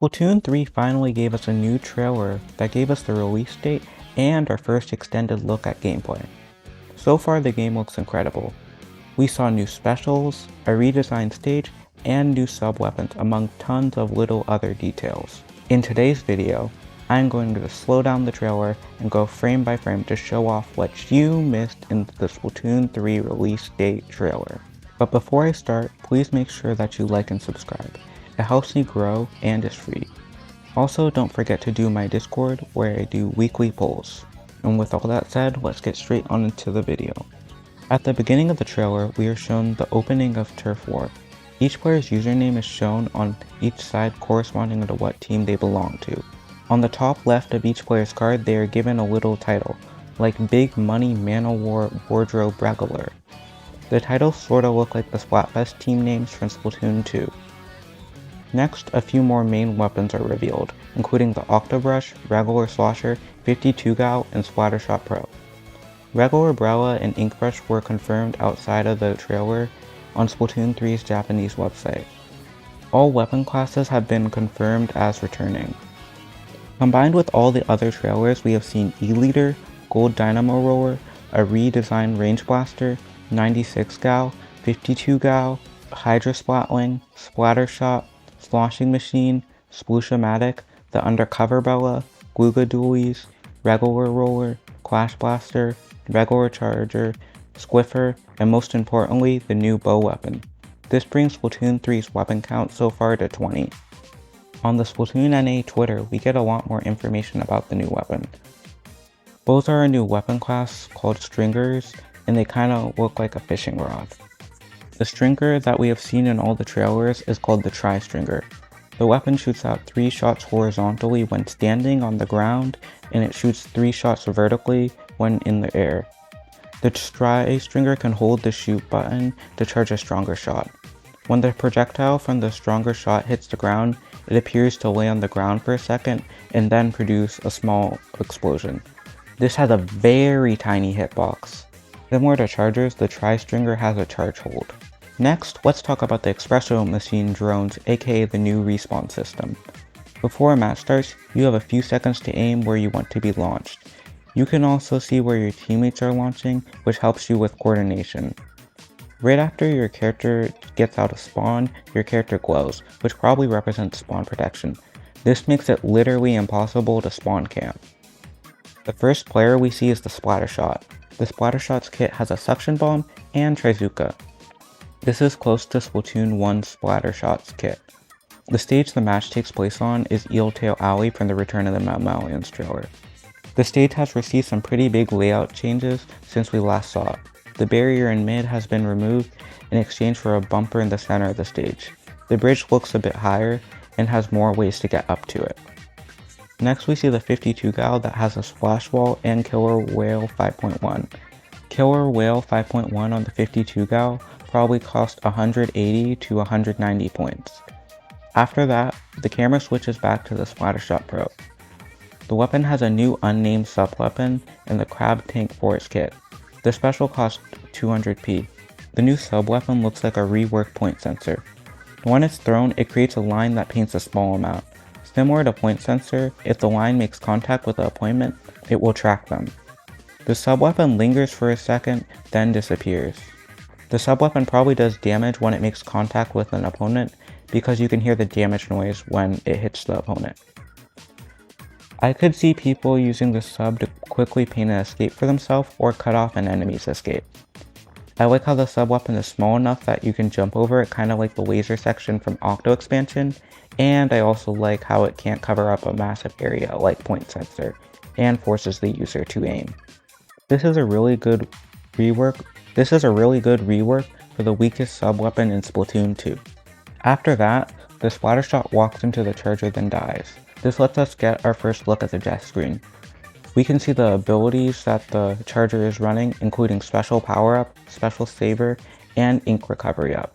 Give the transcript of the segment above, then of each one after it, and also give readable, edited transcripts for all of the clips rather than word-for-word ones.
Splatoon 3 finally gave us a new trailer that gave us the release date and our first extended look at gameplay. So far the game looks incredible. We saw new specials, a redesigned stage, and new sub-weapons among tons of little other details. In today's video, I'm going to slow down the trailer and go frame by frame to show off what you missed in the Splatoon 3 release date trailer. But before I start, please make sure that you like and subscribe. It helps me grow and is free. Also, don't forget to do my Discord where I do weekly polls. And with all that said, let's get straight on into the video. At the beginning of the trailer, we are shown the opening of Turf War. Each player's username is shown on each side corresponding to what team they belong to. On the top left of each player's card, they are given a little title, like Big Money Man-O-War Wardrobe Regular. The titles sorta look like the Splatfest team names from Splatoon 2. Next, a few more main weapons are revealed, including the Octobrush, Regular Slosher, 52 Gal, and Splattershot Pro. Regular Brella and Inkbrush were confirmed outside of the trailer on Splatoon 3's Japanese website. All weapon classes have been confirmed as returning. Combined with all the other trailers, we have seen E-Liter, Gold Dynamo Roller, a redesigned Range Blaster, 96 Gal, 52 Gal, Hydra Splatling, Splattershot, Sloshing Machine, Splooshomatic, the Undercover Bella, Gluga Dualies, Regular Roller, Clash Blaster, Regular Charger, Squiffer, and most importantly, the new bow weapon. This brings Splatoon 3's weapon count so far to 20. On the Splatoon NA Twitter, we get a lot more information about the new weapon. Both are a new weapon class called Stringers, and they kinda look like a fishing rod. The stringer that we have seen in all the trailers is called the Tri-Stringer. The weapon shoots out 3 shots horizontally when standing on the ground, and it shoots 3 shots vertically when in the air. The Tri-Stringer can hold the shoot button to charge a stronger shot. When the projectile from the stronger shot hits the ground, it appears to lay on the ground for a second and then produce a small explosion. This has a very tiny hitbox. Similar to chargers, the Tri-Stringer has a charge hold. Next, let's talk about the Espresso Machine drones, aka the new respawn system. Before a match starts, you have a few seconds to aim where you want to be launched. You can also see where your teammates are launching, which helps you with coordination. Right after your character gets out of spawn, your character glows, which probably represents spawn protection. This makes it literally impossible to spawn camp. The first player we see is the Splattershot. The Splattershot's kit has a suction bomb and Trizuka. This is close to Splatoon 1's Splattershot's kit. The stage the match takes place on is Eeltail Alley from the Return of the Mammalians trailer. The stage has received some pretty big layout changes since we last saw it. The barrier in mid has been removed in exchange for a bumper in the center of the stage. The bridge looks a bit higher and has more ways to get up to it. Next we see the 52 Gal that has a splash wall and Killer Whale 5.1. Killer Whale 5.1 on the 52 Gal probably cost 180 to 190 points. After that, the camera switches back to the Splattershot Pro. The weapon has a new unnamed sub-weapon and the Crab Tank for its kit. The special costs 200p. The new sub-weapon looks like a reworked point sensor. When it's thrown, it creates a line that paints a small amount. Similar to point sensor, if the line makes contact with the opponent, it will track them. The sub-weapon lingers for a second, then disappears. The sub-weapon probably does damage when it makes contact with an opponent because you can hear the damage noise when it hits the opponent. I could see people using the sub to quickly paint an escape for themselves or cut off an enemy's escape. I like how the sub-weapon is small enough that you can jump over it, kinda like the laser section from Octo Expansion, and I also like how it can't cover up a massive area like point sensor, and forces the user to aim. This is a really good rework for the weakest sub-weapon in Splatoon 2. After that, the Splattershot walks into the charger then dies. This lets us get our first look at the death screen. We can see the abilities that the charger is running, including special power-up, special saver, and ink recovery up.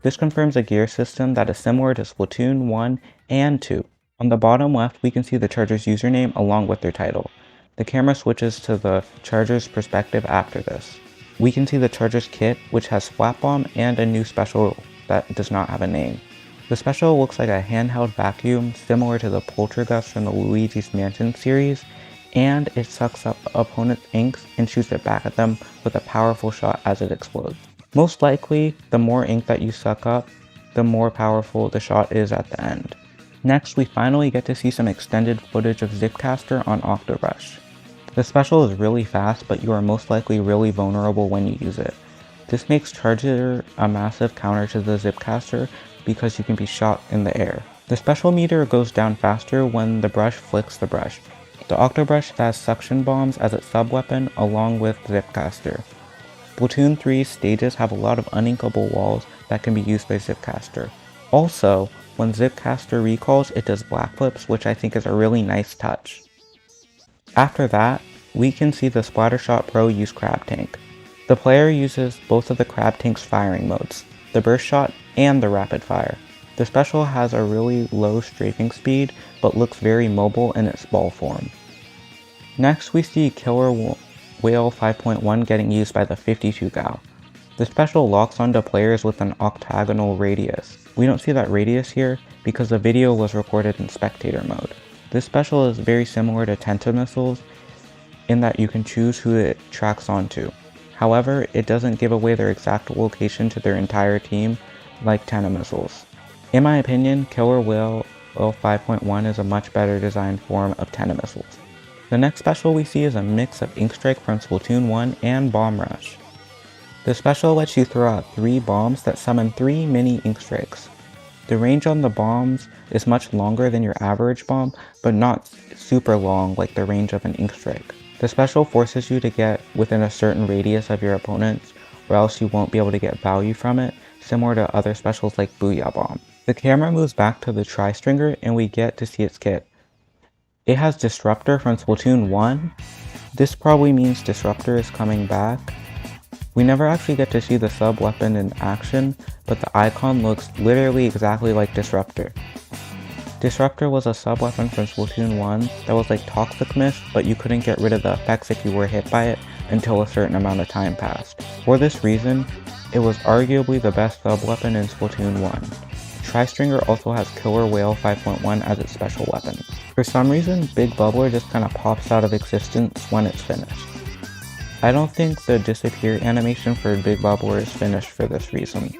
This confirms a gear system that is similar to Splatoon 1 and 2. On the bottom left, we can see the charger's username along with their title. The camera switches to the charger's perspective after this. We can see the charger's kit, which has Splat Bomb and a new special that does not have a name. The special looks like a handheld vacuum similar to the Poltergust from the Luigi's Mansion series, and it sucks up opponents' inks and shoots it back at them with a powerful shot as it explodes. Most likely, the more ink that you suck up, the more powerful the shot is at the end. Next, we finally get to see some extended footage of Zipcaster on Octobrush. The special is really fast, but you are most likely really vulnerable when you use it. This makes Charger a massive counter to the Zipcaster because you can be shot in the air. The special meter goes down faster when the brush flicks the brush. The Octobrush has suction bombs as its sub-weapon along with Zipcaster. Splatoon 3's stages have a lot of uninkable walls that can be used by Zipcaster. Also, when Zipcaster recalls, it does black flips, which I think is a really nice touch. After that, we can see the Splattershot Pro use Crab Tank. The player uses both of the Crab Tank's firing modes, the Burst Shot and the Rapid Fire. The special has a really low strafing speed, but looks very mobile in its ball form. Next we see Killer Whale 5.1 getting used by the 52 gal. The special locks onto players with an octagonal radius. We don't see that radius here because the video was recorded in spectator mode. This special is very similar to Tenta missiles in that you can choose who it tracks onto. However, it doesn't give away their exact location to their entire team like Tenta missiles. In my opinion, Killer Whale 5.1 is a much better designed form of Tenta missiles. The next special we see is a mix of Ink Strike from Splatoon 1 and Bomb Rush. The special lets you throw out 3 bombs that summon 3 mini Ink Strikes. The range on the bombs is much longer than your average bomb, but not super long like the range of an Ink Strike. The special forces you to get within a certain radius of your opponents, or else you won't be able to get value from it, similar to other specials like Booyah Bomb. The camera moves back to the Tri-Stringer and we get to see its kit. It has Disruptor from Splatoon 1. This probably means Disruptor is coming back. We never actually get to see the sub-weapon in action, but the icon looks literally exactly like Disruptor. Disruptor was a sub-weapon from Splatoon 1 that was like Toxic Mist, but you couldn't get rid of the effects if you were hit by it until a certain amount of time passed. For this reason, it was arguably the best sub-weapon in Splatoon 1. Tri-Stringer also has Killer Whale 5.1 as its special weapon. For some reason, Big Bubbler just kinda pops out of existence when it's finished. I don't think the disappear animation for Big Bubbler is finished for this reason.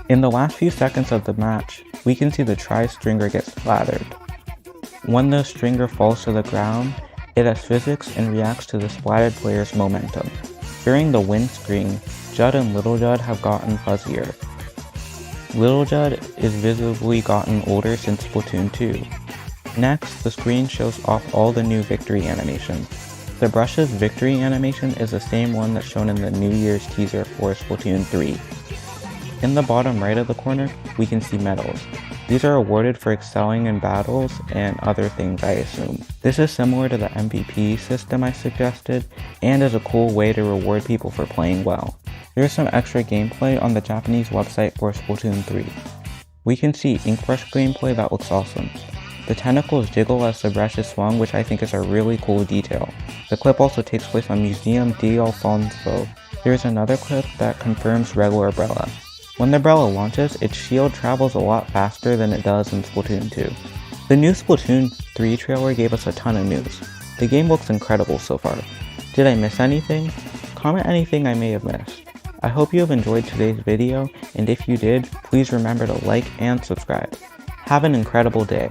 In the last few seconds of the match, we can see the Tri-Stringer get splattered. When the stringer falls to the ground, it has physics and reacts to the splattered player's momentum. During the win screen, Judd and Little Judd have gotten fuzzier. Little Judd is visibly gotten older since Splatoon 2. Next, the screen shows off all the new victory animations. The brush's victory animation is the same one that's shown in the New Year's teaser for Splatoon 3. In the bottom right of the corner, we can see medals. These are awarded for excelling in battles and other things, I assume. This is similar to the MVP system I suggested, and is a cool way to reward people for playing well. There is some extra gameplay on the Japanese website for Splatoon 3. We can see ink brush gameplay that looks awesome. The tentacles jiggle as the brush is swung, which I think is a really cool detail. The clip also takes place on Museum d'Alfonso. There is another clip that confirms regular Brella. When the Brella launches, its shield travels a lot faster than it does in Splatoon 2. The new Splatoon 3 trailer gave us a ton of news. The game looks incredible so far. Did I miss anything? Comment anything I may have missed. I hope you have enjoyed today's video, and if you did, please remember to like and subscribe. Have an incredible day.